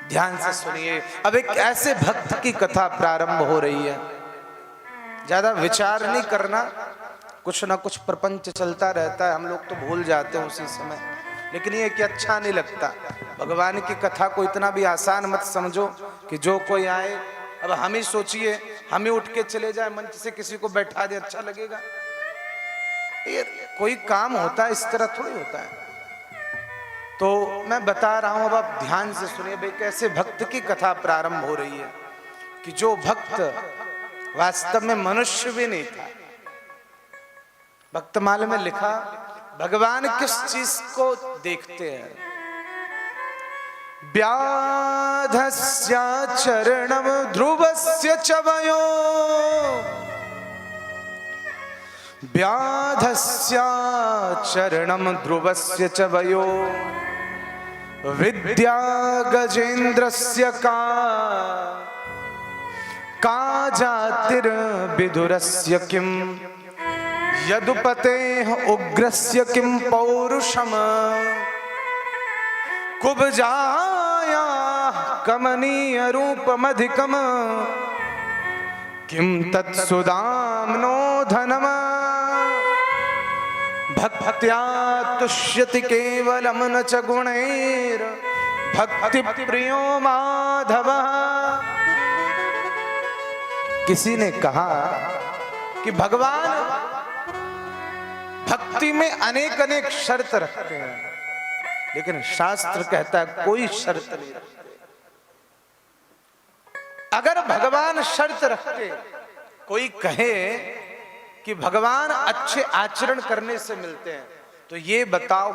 ध्यान से सुनिए। अब एक ऐसे भक्त की कथा प्रारंभ हो रही है। ज्यादा विचार नहीं करना, कुछ ना कुछ प्रपंच चलता रहता है, हम लोग तो भूल जाते हैं उसी समय। लेकिन ये कि अच्छा नहीं लगता। भगवान की कथा को इतना भी आसान मत समझो कि जो कोई आए, अब हम ही सोचिए, हम ही उठ के चले जाए मंच से किसी को बैठा दे, अच्छा लगेगा? ये कोई काम होता है, इस तरह थोड़ी होता है। तो मैं बता रहा हूं, अब आप ध्यान से सुनिए। भाई कैसे भक्त की कथा प्रारंभ हो रही है कि जो भक्त वास्तव में मनुष्य भी नहीं था। भक्तमाला में लिखा, भगवान किस चीज को देखते हैं? व्याधस्य चरणम ध्रुवस्य चवयो, व्याधस्य चरणम ध्रुवस्य चवयो, विद्या गजेन्द्रस्य का जातिर्विदुरस्य किम, यदुपतेः उग्रस्य किम पौरुषम, कुब्जाया कमनीय रूपमधिकम, किम तत्सुदाम्नो धनम, भक्त्या तुष्यति केवलम न च गुणैर, भक्ति प्रियो माधवः। किसी ने कहा कि भगवान भक्ति में अनेक अनेक शर्त रखते हैं, लेकिन शास्त्र कहता है कोई शर्त नहीं रखते। अगर भगवान शर्त रखते, कोई कहे कि भगवान अच्छे आचरण करने से मिलते हैं, तो ये बताओ,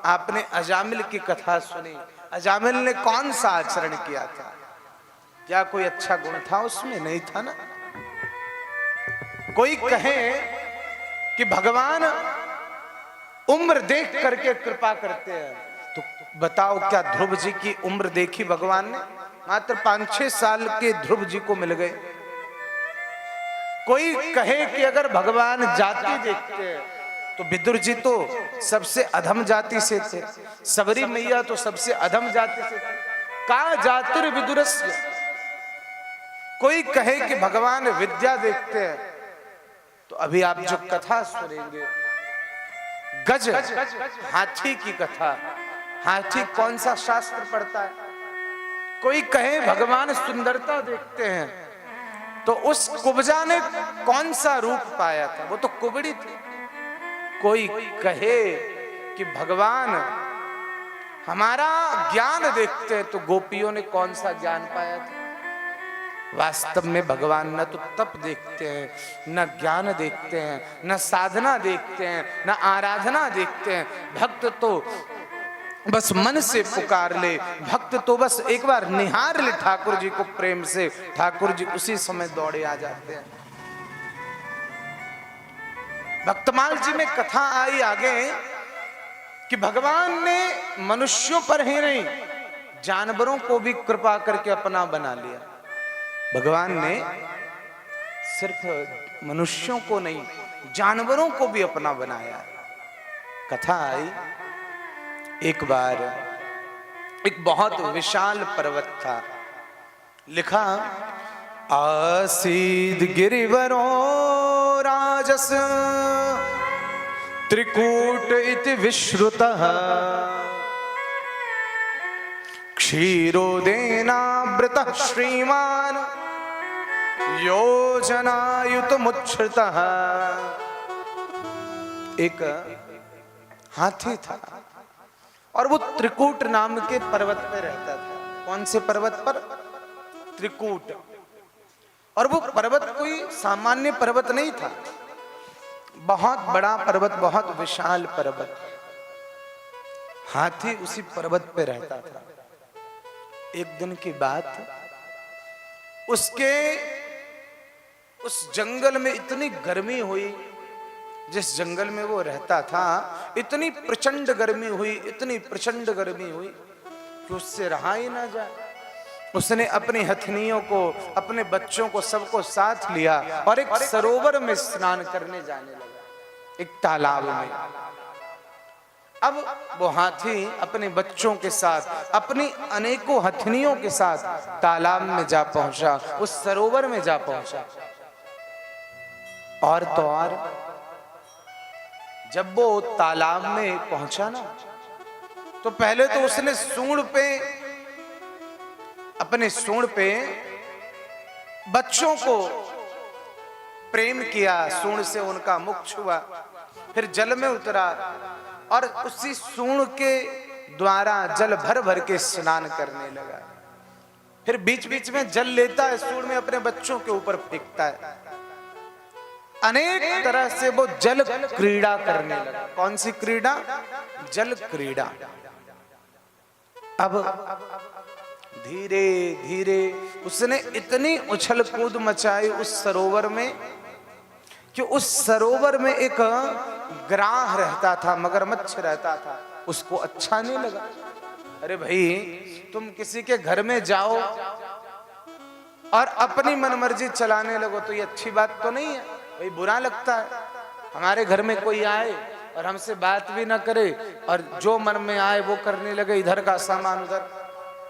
आपने अजामिल की कथा सुनी, अजामिल ने कौन सा आचरण किया था? क्या कोई अच्छा गुण था उसमें? नहीं था ना। कोई कहे कि भगवान उम्र देख करके कृपा करते हैं, तो बताओ क्या ध्रुव जी की उम्र देखी भगवान ने? मात्र 5-6 साल के ध्रुव जी को मिल गए। कोई कहे कि अगर भगवान जाति देखते हैं, तो विदुर जी तो सबसे अधम जाति से थे, सबरी मैया तो सबसे अधम जाति से थे। का जातिर्विदुरस्य। कोई कहे कि भगवान विद्या देखते हैं, तो अभी आप जो कथा सुनेंगे, गज हाथी की कथा, हाथी कौन सा शास्त्र पढ़ता है? कोई कहे भगवान सुंदरता देखते हैं, तो उस कुब्जा ने कौन सा रूप पाया था? वो तो कुबड़ी थी। कोई कहे कि भगवान हमारा ज्ञान देखते हैं, तो गोपियों ने कौन सा ज्ञान पाया था? वास्तव में भगवान न तो तप देखते हैं, न ज्ञान देखते हैं, न साधना देखते हैं, न आराधना देखते हैं। भक्त तो बस मन से पुकार ले, भक्त तो बस एक बार निहार ले ठाकुर जी को प्रेम से, ठाकुर जी उसी समय दौड़े आ जाते हैं। भक्तमाल जी में कथा आई आगे कि भगवान ने मनुष्यों पर ही नहीं, जानवरों को भी कृपा करके अपना बना लिया। भगवान ने सिर्फ मनुष्यों को नहीं, जानवरों को भी अपना बनाया। कथा आई, एक बार एक बहुत विशाल पर्वत था। लिखा, आसीद गिरिवरो राजस त्रिकूट इति विश्रुतः, क्षीरोदेनावृतः श्रीमान योजनायुतमुच्छ्रितः। एक हाथी था और वो त्रिकूट नाम के पर्वत पे रहता था। कौन से पर्वत पर? त्रिकूट। और वो पर्वत कोई सामान्य पर्वत नहीं था, बहुत बड़ा पर्वत, बहुत विशाल पर्वत। हाथी उसी पर्वत पे रहता था। एक दिन की बात, उसके उस जंगल में इतनी गर्मी हुई, जिस जंगल में वो रहता था इतनी प्रचंड गर्मी हुई, इतनी प्रचंड गर्मी हुई कि उससे रहा ही ना जाए। उसने अपनी हथनियों को, अपने बच्चों को, सबको साथ लिया और एक सरोवर में स्नान करने जाने लगा, एक तालाब में। अब वो हाथी अपने बच्चों के साथ, अपनी अनेकों हथनियों के साथ तालाब में जा पहुंचा, उस सरोवर में जा पहुंचा। और तो और जब वो तालाब में पहुंचा ना, तो पहले तो उसने सूंड पे, अपने सूंड पे बच्चों को प्रेम किया, सूंड से उनका मुख छुआ, फिर जल में उतरा और उसी सूंड के द्वारा जल भर भर के स्नान करने लगा। फिर बीच बीच में जल लेता है, सूंड में अपने बच्चों के ऊपर फेंकता है। अनेक तरह से वो जल क्रीड़ा करने लगा। कौन सी क्रीड़ा? जल क्रीड़ा। अब धीरे धीरे उसने इतनी उछल कूद मचाई उस सरोवर में कि उस सरोवर में एक ग्राह रहता था, मगरमच्छ रहता था, उसको अच्छा नहीं लगा। अरे भाई, तुम किसी के घर में जाओ और अपनी मनमर्जी चलाने लगो तो ये अच्छी बात तो नहीं है भाई, बुरा लगता है। हमारे घर में कोई आए और हमसे बात भी ना करे और जो मन में आए वो करने लगे, इधर का सामान उधर,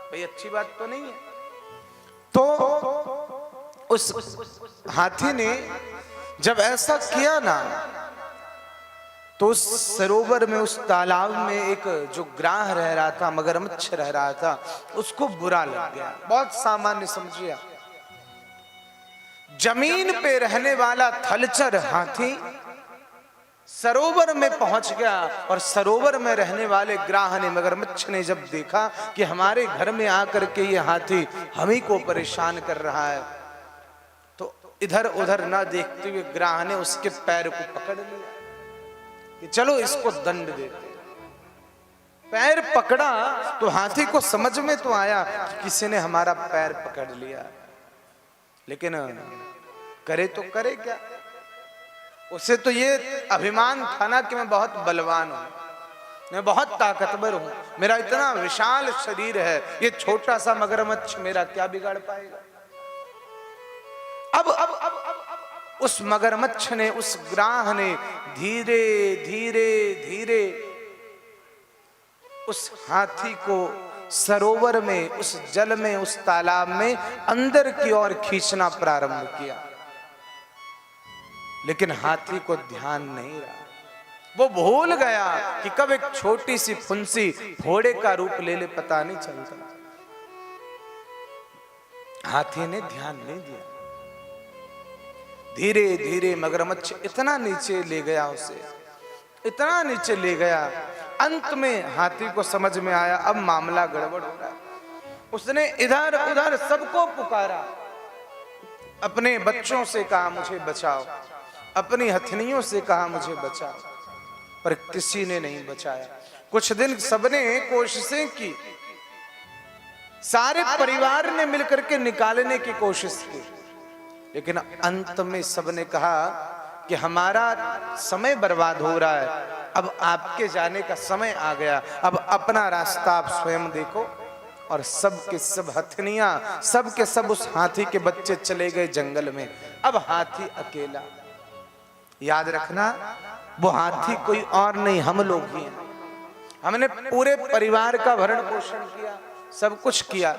भाई अच्छी बात तो नहीं है। तो उस हाथी ने जब ऐसा किया ना, तो उस सरोवर में, उस तालाब में एक जो ग्राह रह रहा था, मगरमच्छ रह रहा था, उसको बुरा लग गया। बहुत सामान्य समझिए, जमीन पे रहने वाला थलचर हाथी सरोवर में पहुंच गया और सरोवर में रहने वाले ग्राह ने, मगरमच्छ ने जब देखा कि हमारे घर में आकर के ये हाथी हम ही को परेशान कर रहा है, तो इधर उधर ना देखते हुए ग्राह ने उसके पैर को पकड़ लिया कि चलो इसको दंड देते। पैर पकड़ा तो हाथी को समझ में तो आया कि किसी ने हमारा पैर पकड़ लिया, लेकिन करे तो करे क्या? उसे तो ये अभिमान था ना कि मैं बहुत बलवान हूं, मैं बहुत ताकतवर हूं, मेरा इतना विशाल शरीर है, ये छोटा सा मगरमच्छ मेरा क्या बिगाड़ पाएगा। अब उस मगरमच्छ ने, उस ग्राह ने धीरे धीरे धीरे उस हाथी को सरोवर में, उस जल में, उस तालाब में अंदर की ओर खींचना प्रारंभ किया, लेकिन हाथी को ध्यान नहीं रहा। वो भूल गया कि कब एक छोटी सी फुंसी घोड़े का रूप ले ले पता नहीं चलता। हाथी ने ध्यान नहीं दिया। धीरे धीरे मगरमच्छ इतना नीचे ले गया, उसे इतना नीचे ले गया, अंत में हाथी को समझ में आया अब मामला गड़बड़ हो रहा है। उसने इधर उधर सबको पुकारा, अपने बच्चों से कहा मुझे बचाओ, अपनी हथनियों से कहा मुझे बचाओ, पर किसी ने नहीं बचाया। कुछ दिन सबने कोशिशें की, सारे परिवार ने मिलकर के निकालने की कोशिश की, लेकिन अंत में सबने कहा कि हमारा समय बर्बाद हो रहा है, अब आपके जाने का समय आ गया, अब अपना रास्ता आप स्वयं देखो। और सब के सब हथनियां, सब के सब उस हाथी के बच्चे चले गए जंगल में। अब हाथी अकेला। याद रखना, वो हाथी कोई और नहीं, हम लोग ही हैं। हमने पूरे परिवार का भरण पोषण किया, सब कुछ किया,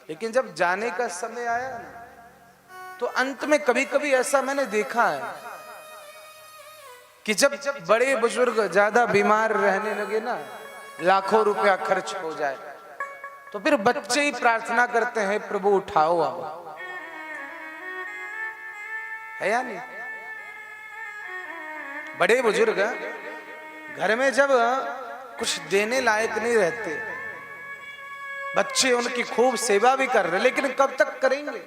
लेकिन जब जाने का समय आया ना, तो अंत में कभी कभी ऐसा मैंने देखा है कि जब बड़े बुजुर्ग ज्यादा बीमार रहने लगे ना, लाखों रुपया खर्च हो जाए, तो फिर बच्चे ही प्रार्थना करते हैं प्रभु उठाओ अब, है या नहीं? बड़े बुजुर्ग घर में जब कुछ देने लायक नहीं रहते, बच्चे उनकी खूब सेवा भी कर रहे, लेकिन कब तक करेंगे?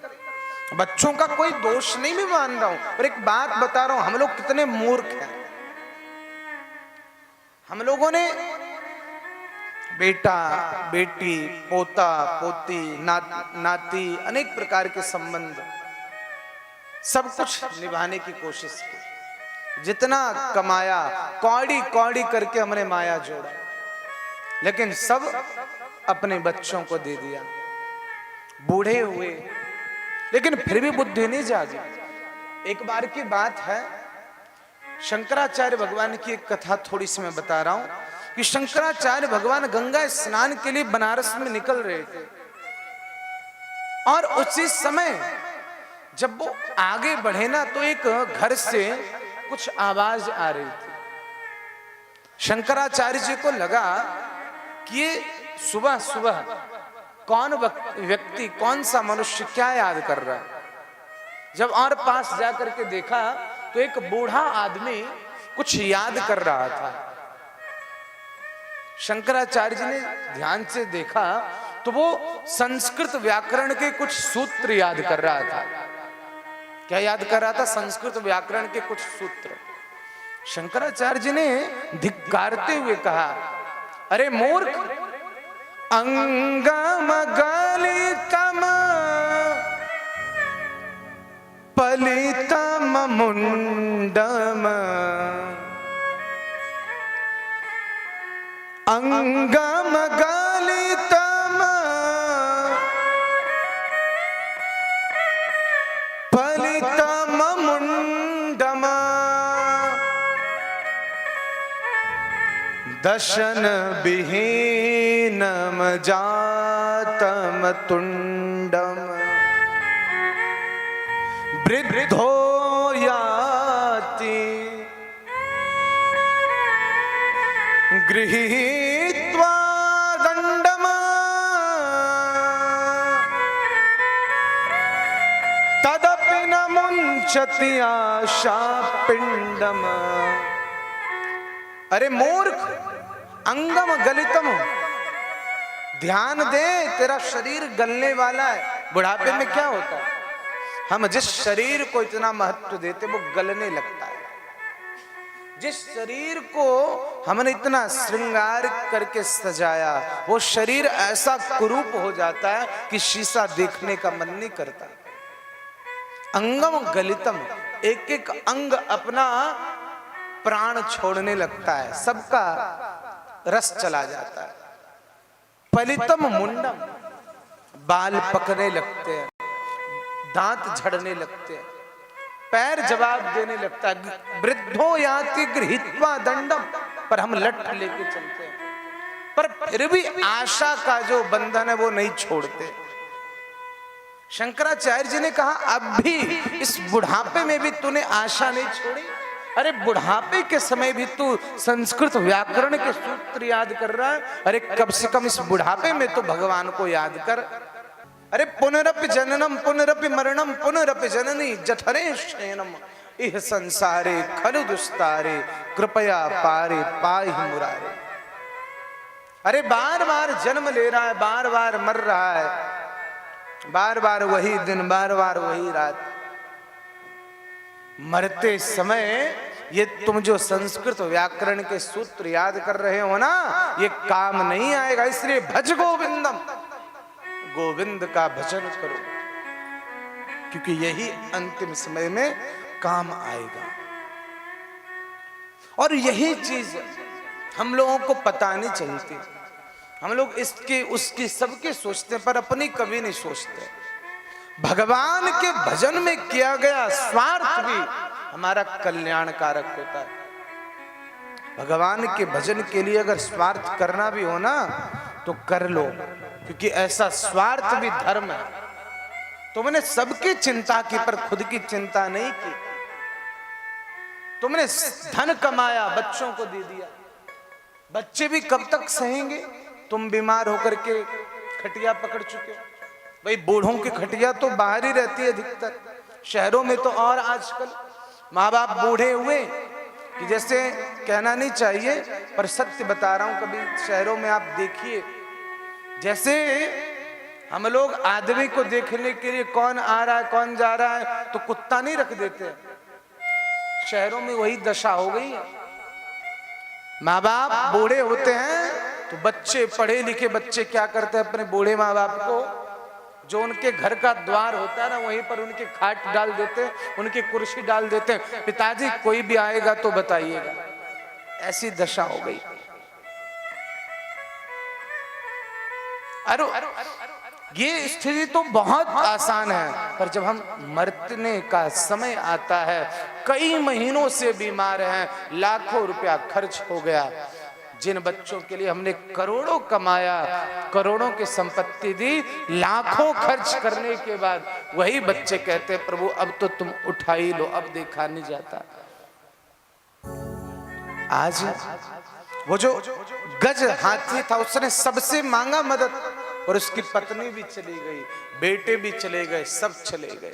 बच्चों का कोई दोष नहीं मैं मान रहा हूं, पर एक बात बता रहा हूं, हम लोग कितने मूर्ख हैं। हम लोगों ने बेटा बेटी, पोता पोती, नाती, अनेक प्रकार के संबंध, सब कुछ निभाने की कोशिश की, जितना कमाया कौड़ी कौड़ी करके हमने माया जोड़ा, लेकिन सब अपने बच्चों को दे दिया। बूढ़े हुए, लेकिन फिर भी बुद्धि नहीं जागी। एक बार की बात है, शंकराचार्य भगवान की एक कथा थोड़ी सी मैं बता रहा हूं। कि शंकराचार्य भगवान गंगा स्नान के लिए बनारस में निकल रहे थे और उसी समय जब वो आगे बढ़े ना तो एक घर से कुछ आवाज आ रही थी। शंकराचार्य जी को लगा कि ये सुबह सुबह कौन व्यक्ति, कौन सा मनुष्य क्या याद कर रहा है। जब और पास जाकर के देखा तो एक बूढ़ा आदमी कुछ याद कर रहा था। शंकराचार्य जी ने ध्यान से देखा तो वो संस्कृत व्याकरण के कुछ सूत्र याद कर रहा था। क्या याद कर रहा था? संस्कृत व्याकरण के कुछ सूत्र। शंकराचार्य जी ने धिक्कारते हुए कहा, अरे मूर्ख, अंगम गलितम पलितम मुंडम, अंगम गलितम पलितम मुंडम, दशन विहीनम जातम तुंडम, वृद्धो याति गृहीत्वा दंडम, तदपि न मुंचति आशा पिंडम। अरे मूर्ख, अंगम गलितम, ध्यान दे, तेरा शरीर गलने वाला है। बुढ़ापे में क्या होता है, हम जिस शरीर को इतना महत्व देते वो गलने लगता है। जिस शरीर को हमने इतना श्रृंगार करके सजाया वो शरीर ऐसा कुरूप हो जाता है कि शीशा देखने का मन नहीं करता। अंगम गलितम, एक एक अंग अपना प्राण छोड़ने लगता है, सबका रस चला जाता है। पलितम मुंडम, बाल पकने लगते हैं, दांत झड़ने लगते हैं, पैर जवाब देने लगता है। वृद्धो याति गृहीत्वा दंडम, पर हम लठ लेके चलते हैं, पर फिर भी आशा का जो बंधन है वो नहीं छोड़ते। शंकराचार्य जी ने कहा, अब भी इस बुढ़ापे में भी तूने आशा नहीं छोड़ी? अरे बुढ़ापे के समय भी तू संस्कृत व्याकरण के सूत्र याद कर रहा है। अरे कम से कम इस बुढ़ापे में तो भगवान को याद कर। अरे पुनरपि जननम पुनरपि मरणम पुनरपि जननी जठरे शयनम, इह संसारे खलु दुस्तारे, कृपया पारे पाहि मुरारे। अरे बार बार जन्म ले रहा है, बार बार मर रहा है, बार बार वही दिन, बार बार वही रात। मरते समय ये तुम जो संस्कृत व्याकरण के सूत्र याद कर रहे हो ना, ये काम नहीं आएगा। इसलिए भज गोविंदम, गोविंद का भजन करो, क्योंकि यही अंतिम समय में काम आएगा। और यही चीज हम लोगों को पता नहीं चलती। हम लोग इसकी उसकी सबके सोचते पर अपनी कभी नहीं सोचते। भगवान के भजन में किया गया स्वार्थ भी हमारा कल्याणकारक होता है। भगवान के भजन के लिए अगर स्वार्थ करना भी हो ना तो कर लो, क्योंकि ऐसा स्वार्थ भी धर्म है। तुमने सबकी चिंता की पर खुद की चिंता नहीं की। तुमने धन कमाया, बच्चों को दे दिया, बच्चे भी कब तक सहेंगे? तुम बीमार होकर के खटिया पकड़ चुके हो। भाई बूढ़ों की खटिया तो बाहर ही रहती है अधिकतर, शहरों में तो और आजकल माँ बाप बूढ़े हुए कि जैसे कहना नहीं चाहिए पर सत्य बता रहा हूं। कभी शहरों में आप देखिए, जैसे हम लोग आदमी को देखने के लिए कौन आ रहा है कौन जा रहा है तो कुत्ता नहीं रख देते, शहरों में वही दशा हो गई है। माँ बाप बूढ़े होते हैं तो बच्चे, पढ़े लिखे बच्चे क्या करते हैं, अपने बूढ़े माँ बाप को जो उनके घर का द्वार होता है ना वहीं पर उनके खाट डाल देते हैं, उनकी कुर्सी डाल देते हैं, पिताजी कोई भी आएगा तो बताइएगा। ऐसी दशा हो गई। अरे ये स्थिति तो बहुत आसान है, पर जब हम मरने का समय आता है, कई महीनों से बीमार हैं, लाखों रुपया खर्च हो गया, जिन बच्चों के लिए हमने करोड़ों कमाया, करोड़ों की संपत्ति दी, लाखों खर्च करने के बाद वही बच्चे कहते हैं प्रभु अब तो तुम उठा ही लो, अब देखा नहीं जाता। आज वो जो गज हाथी था उसने सबसे मांगा मदद और उसकी पत्नी भी चली गई, बेटे भी चले गए, सब चले गए।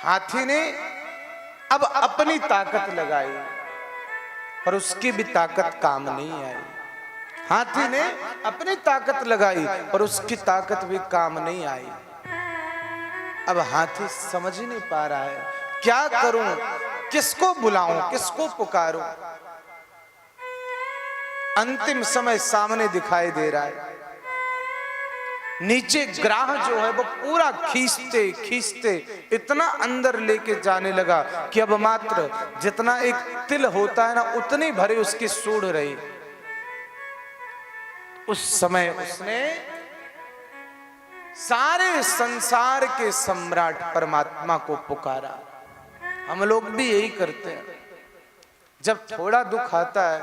हाथी ने अब अपनी ताकत लगाई पर उसकी भी ताकत काम नहीं आई। हाथी ने अपनी ताकत लगाई पर उसकी ताकत भी काम नहीं आई। अब हाथी समझ ही नहीं पा रहा है क्या करूं, किसको बुलाऊं, किसको पुकारूं। अंतिम समय सामने दिखाई दे रहा है, नीचे ग्राह जो है वो पूरा खींचते खींचते इतना अंदर लेके जाने लगा कि अब मात्र जितना एक तिल होता है ना उतनी भरी उसकी सूढ़ रही। उस समय उसने सारे संसार के सम्राट परमात्मा को पुकारा। हम लोग भी यही करते हैं, जब थोड़ा दुख आता है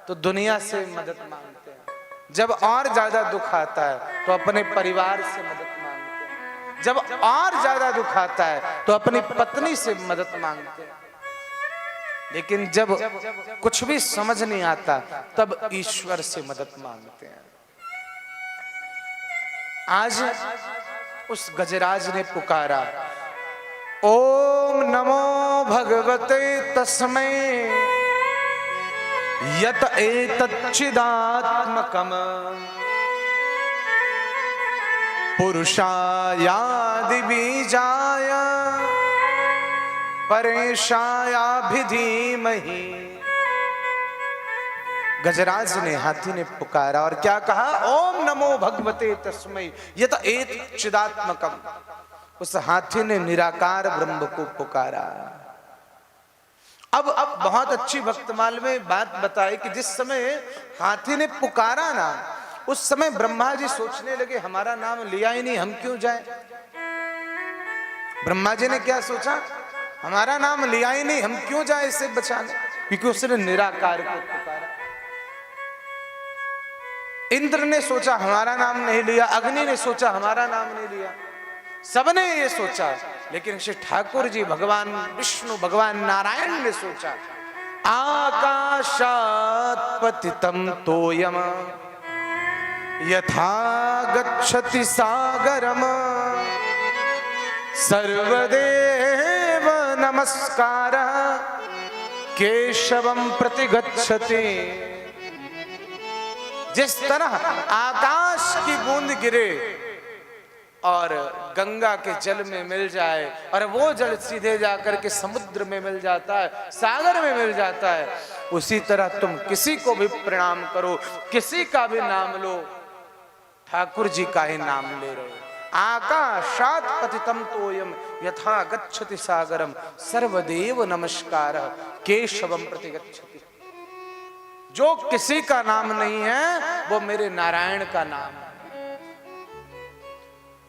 तो दुनिया से मदद मांगते हैं, जब और ज्यादा दुख आता है तो अपने परिवार से मदद मांगते हैं, जब और ज्यादा दुख आता है तो अपनी पत्नी से मदद मांगते हैं। लेकिन जब कुछ भी समझ नहीं आता तब ईश्वर से मदद मांगते हैं। आज उस गजराज ने पुकारा, ओम नमो भगवते तस्मै यत एतच्चिदात्मकम् पुरुषायादि बीजाय परेशायाभि धीमहि। गजराज ने, हाथी ने पुकारा और क्या कहा, ओम नमो भगवते तस्मै यत एतच्चिदात्मकम्। उस हाथी ने निराकार ब्रह्म को पुकारा। अब बहुत अच्छी भक्तमाल में बात बताई कि जिस समय हाथी ने पुकारा ना उस समय ब्रह्मा जी सोचने लगे हमारा नाम लिया ही नहीं, हम क्यों जाएं। ब्रह्मा जी ने क्या सोचा, हमारा नाम लिया ही नहीं, हम क्यों जाएं इसे बचाने, क्योंकि उसने निराकार को पुकारा। इंद्र ने सोचा हमारा नाम नहीं लिया, अग्नि ने सोचा हमारा नाम नहीं लिया, सबने ये सोचा, लेकिन श्री ठाकुर जी भगवान विष्णु भगवान नारायण ने सोचा, आकाशात् पतितं तोयम यथा गच्छति सागरम सर्वदेव नमस्कारः केशवं प्रति गच्छति। जिस तरह आकाश की बूंद गिरे और गंगा के जल में मिल जाए और वो जल सीधे जाकर के समुद्र में मिल जाता है, सागर में मिल जाता है, उसी तरह तुम किसी को भी प्रणाम करो, किसी का भी नाम लो, ठाकुर जी का ही नाम ले रहे हो। आकाशात् पतितं तोयम यथा गच्छति सागरम सर्वदेव नमस्कारः केशवम प्रति गच्छति। जो किसी का नाम नहीं है वो मेरे नारायण का नाम है।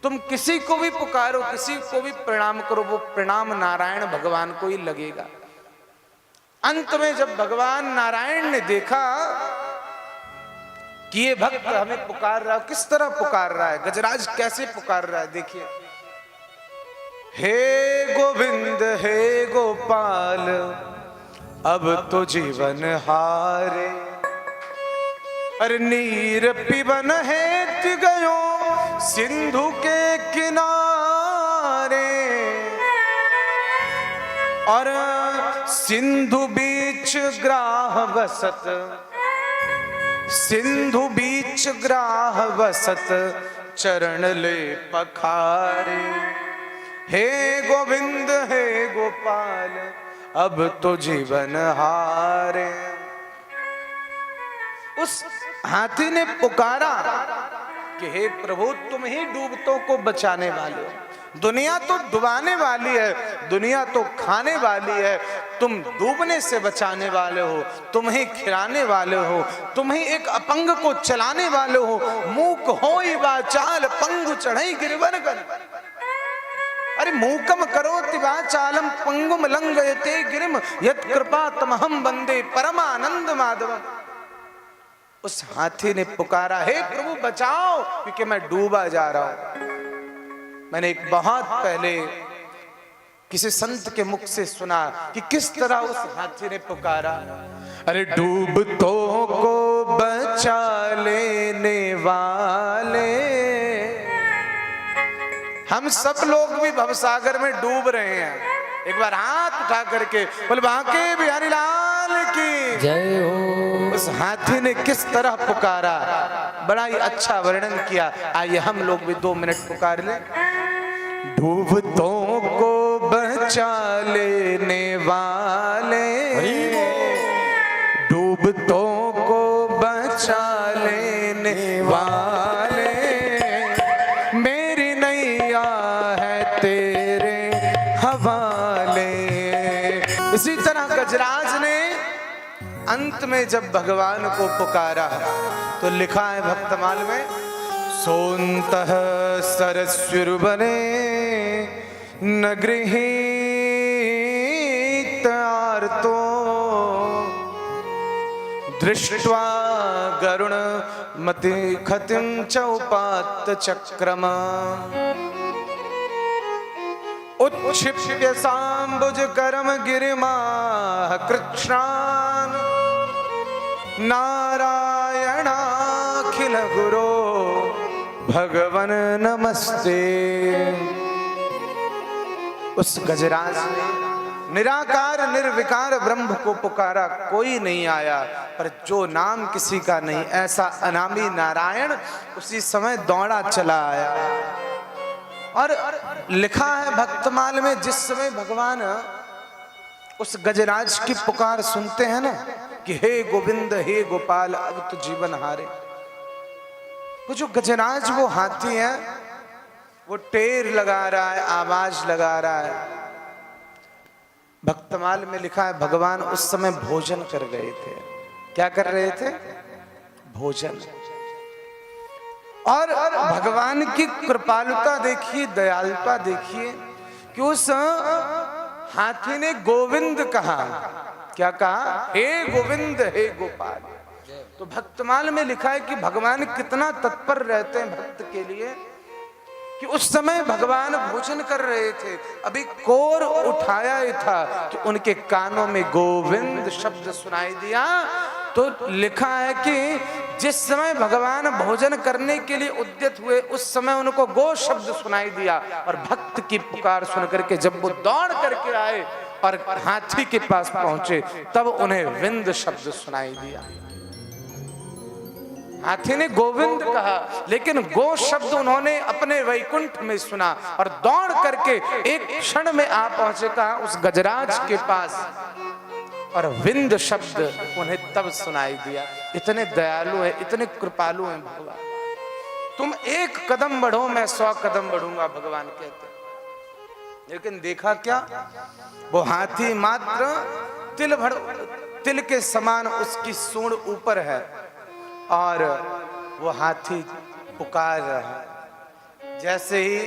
तुम किसी को भी पुकारो, किसी को भी प्रणाम करो, वो प्रणाम नारायण भगवान को ही लगेगा। अंत में जब भगवान नारायण ने देखा कि ये भक्त हमें पुकार रहा है, किस तरह पुकार रहा है, गजराज कैसे पुकार रहा है, देखिए, हे गोविंद हे गोपाल अब तो जीवन हारे, अरे नीर पिबन हेत गयो सिंधु के किनारे, और सिंधु बीच ग्राह बसत, सिंधु बीच ग्राह बसत चरण ले पखारे, हे गोविंद हे गोपाल अब तो जीवन हारे। उस हाथी ने पुकारा कि हे प्रभु तुम ही डूबतों को बचाने वाले हो, दुनिया तो डुबाने वाली है, दुनिया तो खाने वाली है, तुम डूबने से बचाने वाले हो, तुम ही खिलाने वाले हो, तुम ही एक अपंग को चलाने वाले हो, मूक होई वाचाल पंगु चढ़ई गिरवन गन, अरे मूकम करोति वाचालम पंगुम लंघयते गिरिम यत् कृपा तमहम वंदे परमानंद माधवम। उस हाथी ने पुकारा, हे प्रभु बचाओ, क्योंकि मैं डूबा जा रहा हूं। मैंने एक बहुत पहले किसी संत के मुख से सुना कि किस तरह उस हाथी ने पुकारा, अरे डूबतों को बचा लेने वाले। हम सब लोग भी भवसागर में डूब रहे हैं। एक बार हाथ उठा करके बोले बांके बिहारी लाल की जय हो। उस हाथी ने किस तरह पुकारा, बड़ा ही अच्छा वर्णन किया। आइए हम लोग भी 2 मिनट पुकार ले। डूबतों को बचा लेने वाले, डूबतों को बचा लेने वाले, मेरी नैया है तेरे हवाले। इसी तरह गजराज ने अंत में जब भगवान को पुकारा तो लिखा है भक्तमाल में, सोन्तः सरस्वरुवने न गृहीत आर्तो दृष्ट्वा गरुण मति खतिं च उपात्त चक्रम उच्छिप्य सांबुज करम गिरिमाह कृच्छ्रान् नारायणाखिल गुरो भगवन नमस्ते। उस गजराज ने निराकार निर्विकार ब्रह्म को पुकारा, कोई नहीं आया, पर जो नाम किसी का नहीं, ऐसा अनामी नारायण उसी समय दौड़ा चला आया। और लिखा है भक्तमाल में, जिस समय भगवान उस गजराज की पुकार सुनते हैं ना कि हे गोविंद हे गोपाल अब तो जीवन हारे, वो जो गजराज वो हाथी है वो टेर लगा रहा है, आवाज लगा रहा है। भक्तमाल में लिखा है भगवान उस समय भोजन कर रहे थे। क्या कर रहे थे? भोजन। और भगवान की कृपालुता देखिए, दयालुता देखिए कि उस हाथी ने गोविंद कहा। क्या कहा? हे गोविंद हे गोपाल। तो भक्तमाल में लिखा है कि भगवान कितना तत्पर रहते हैं भक्त के लिए कि उस समय भगवान भोजन कर रहे थे, अभी कोर उठाया ही था कि उनके कानों में गोविंद शब्द सुनाई दिया। तो लिखा है कि जिस समय भगवान भोजन करने के लिए उद्यत हुए उस समय उनको गो शब्द सुनाई दिया, और भक्त की पुकार सुनकर के जब वो दौड़ करके आए और हाथी के पास पहुंचे तब उन्हें विंद शब्द सुनाई दिया। हाथी ने गोविंद कहा, लेकिन गो शब्द उन्होंने अपने वैकुंठ में सुना और दौड़ करके एक क्षण में आ पहुंचे कहा उस गजराज के पास, और विंद शब्द उन्हें तब सुनाई दिया। इतने दयालु है, इतने कृपालु हैं भगवान। तुम 1 कदम बढ़ो मैं 100 कदम बढ़ूंगा, भगवान कहते। लेकिन देखा क्या, वो हाथी मात्र तिल के समान उसकी सूंड ऊपर है और वो हाथी पुकार रहा है। जैसे ही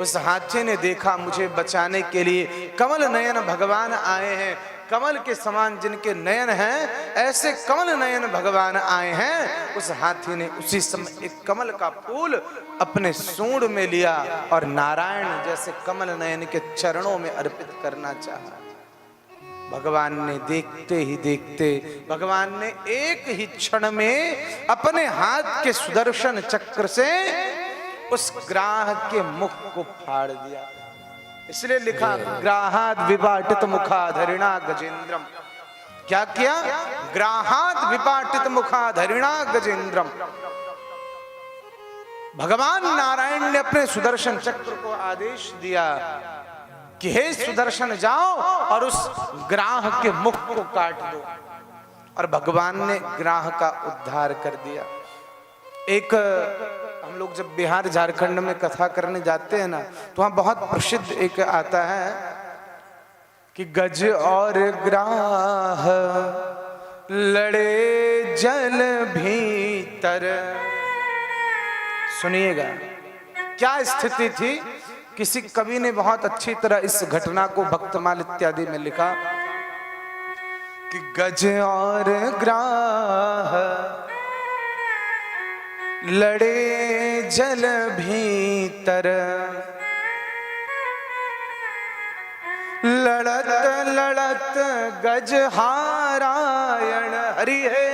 उस हाथी ने देखा मुझे बचाने के लिए कमल नयन भगवान आए हैं, कमल के समान जिनके नयन हैं ऐसे कमल नयन भगवान आए हैं, उस हाथी ने उसी समय एक कमल का फूल अपने सूंड में लिया और नारायण जैसे कमल नयन के चरणों में अर्पित करना चाहा। भगवान ने देखते ही देखते, भगवान ने एक ही क्षण में अपने हाथ के सुदर्शन चक्र से उस ग्राह के मुख को फाड़ दिया। इसलिए लिखा ग्राहाद विपाटित मुखाधरिणा गजेंद्रम। क्या किया? ग्राहाद विपाटित मुखाधरिणा गजेंद्रम। भगवान नारायण ने अपने सुदर्शन चक्र को आदेश दिया कि हे सुदर्शन जाओ और उस ग्राह के मुख को काट दो, और भगवान ने ग्राह का उद्धार कर दिया। एक हम लोग जब बिहार झारखंड में कथा करने जाते हैं ना, तो वहां बहुत प्रसिद्ध एक आता है कि गज और ग्राह लड़े जल भीतर। सुनिएगा क्या स्थिति थी। किसी कवि ने बहुत अच्छी तरह इस घटना को भक्तमाल इत्यादि में लिखा कि गज और ग्राह लड़े जल भीतर, लड़त लड़त गजहारायण हरि है,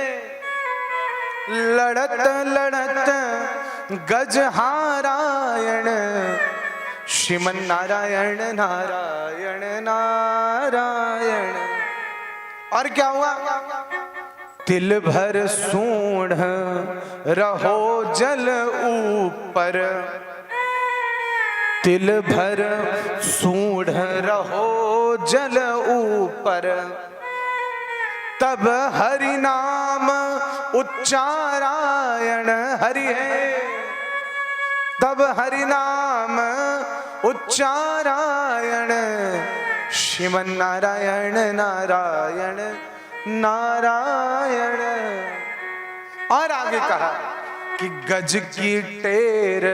लड़त लड़त गजहारायण, श्रीमन नारायण नारायण नारायण। और क्या हुआ? तिल भर सूंढ़ रहो जल ऊपर, तिल भर सूंढ़ रहो जल ऊपर, तब हरि नाम उच्चारायण हरि है, तब हरि नाम उच्चारायण, श्रीमन नारायण नारायण नारायण। और आगे कहा कि गज की टेर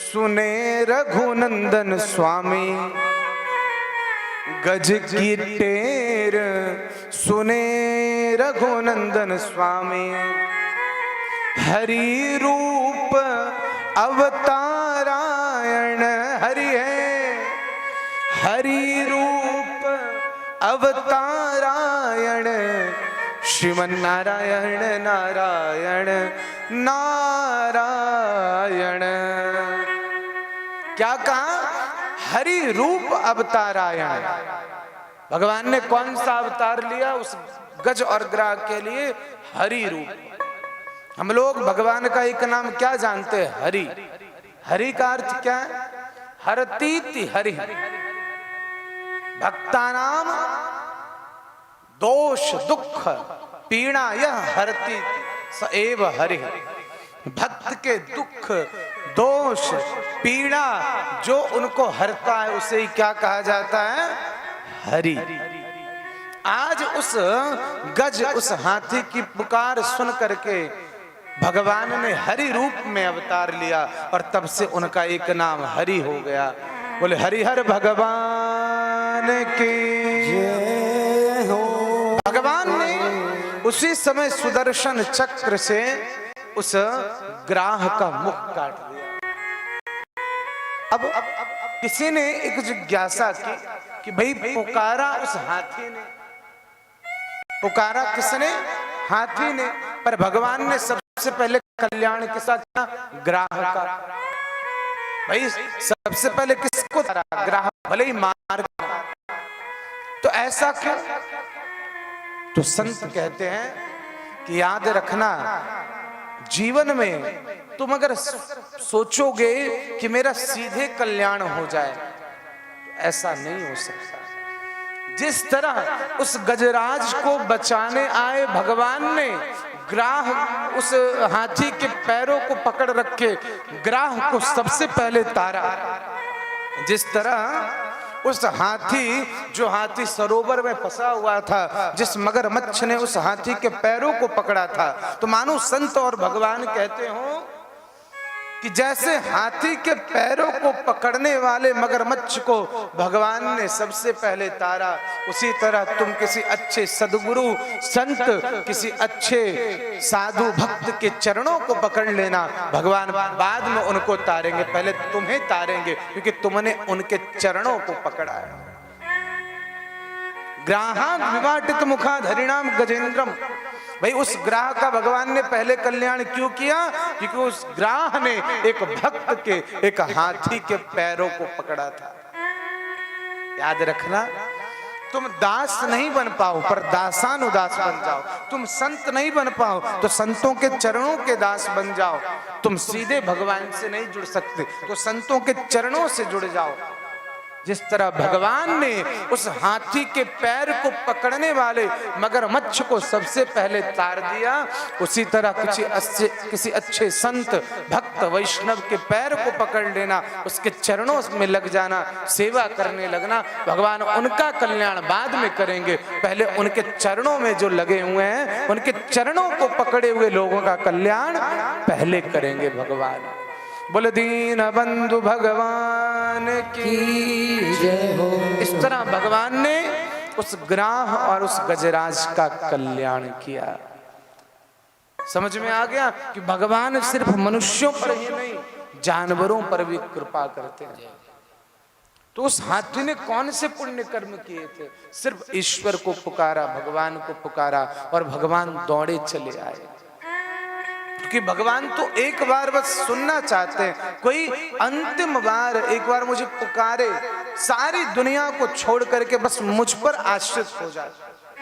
सुने रघुनंदन स्वामी, गज की टेर सुने रघुनंदन स्वामी, हरि रूप अवतारायण हरि है, हरि रूप अवतारायण, श्रीमन नारायण नारायण नारायण। क्या कहा? हरि रूप अवतारायण। भगवान ने कौन सा अवतार लिया? उस गज और ग्राह के लिए हरि रूप। हम लोग भगवान का एक नाम क्या जानते हैं? हरि। हरि का अर्थ क्या है? हरतीति हरि, भक्तानाम दोष दुख पीड़ा यह हरती स एव हरि। भक्त के दुख दोष पीड़ा जो उनको हरता है उसे ही क्या कहा जाता है? हरि। आज उस गज, उस हाथी की पुकार सुन करके भगवान ने हरि रूप में अवतार लिया और तब से उनका एक नाम हरि हो गया। बोले हरिहर भगवान की जय हो। भगवान ने उसी समय सुदर्शन चक्र से उस ग्राह का मुख काट दिया। अब किसी ने एक जिज्ञासा की कि भाई पुकारा उस हाथी ने, पुकारा किसने? हाथी ने। पर भगवान ने सबसे पहले कल्याण किसका किया? ग्राह का। भाई सबसे पहले किसको तारा? ग्राह, भले ही मार। तो ऐसा क्यों? तो संत कहते हैं कि याद रखना, जीवन में तुम अगर सोचोगे कि मेरा सीधे कल्याण हो जाए, ऐसा नहीं हो सकता। जिस तरह उस गजराज को बचाने आए भगवान ने ग्राह, उस हाथी के पैरों को पकड़ रखे ग्राह को सबसे पहले तारा, जिस तरह उस हाथी, जो हाथी सरोवर में फंसा हुआ था, जिस मगरमच्छ ने उस हाथी के पैरों को पकड़ा था, तो मानो संत और भगवान कहते हो कि जैसे हाथी के पैरों को पकड़ने वाले मगरमच्छ को भगवान ने सबसे पहले तारा, उसी तरह तुम किसी अच्छे सदगुरु संत, किसी अच्छे साधु भक्त के चरणों को पकड़ लेना, भगवान बाद में उनको तारेंगे, पहले तुम्हें तारेंगे क्योंकि तुमने उनके चरणों को पकड़ा है। ग्राहान विवाटित मुखाद हरिणाम गजेंद्रम। भाई उस ग्राह का भगवान ने पहले कल्याण क्यों किया? क्योंकि उस ग्राह ने एक भक्त के, एक हाथी के पैरों को पकड़ा था। याद रखना, तुम दास नहीं बन पाओ पर दासानुदास बन जाओ। तुम संत नहीं बन पाओ तो संतों के चरणों के दास बन जाओ। तुम सीधे भगवान से नहीं जुड़ सकते तो संतों के चरणों से जुड़ जाओ। जिस तरह भगवान ने उस हाथी के पैर को पकड़ने वाले मगरमच्छ को सबसे पहले तार दिया, उसी तरह किसी अच्छे संत भक्त वैष्णव के पैर को पकड़ लेना, उसके चरणों में लग जाना, सेवा करने लगना। भगवान उनका कल्याण बाद में करेंगे, पहले उनके चरणों में जो लगे हुए हैं, उनके चरणों को पकड़े हुए लोगों का कल्याण पहले करेंगे भगवान। बोल दीन बंधु भगवान की जय हो। इस तरह भगवान ने उस ग्राह और उस गजराज का कल्याण किया। समझ में आ गया कि भगवान सिर्फ मनुष्यों पर ही नहीं जानवरों पर भी कृपा करते हैं। तो उस हाथी ने कौन से पुण्य कर्म किए थे? सिर्फ ईश्वर को पुकारा, भगवान को पुकारा और भगवान दौड़े चले आए। क्योंकि भगवान तो एक बार बस सुनना चाहते हैं, कोई अंतिम बार एक बार मुझे पुकारे, सारी दुनिया को छोड़ करके बस मुझ पर आश्रित हो जाए।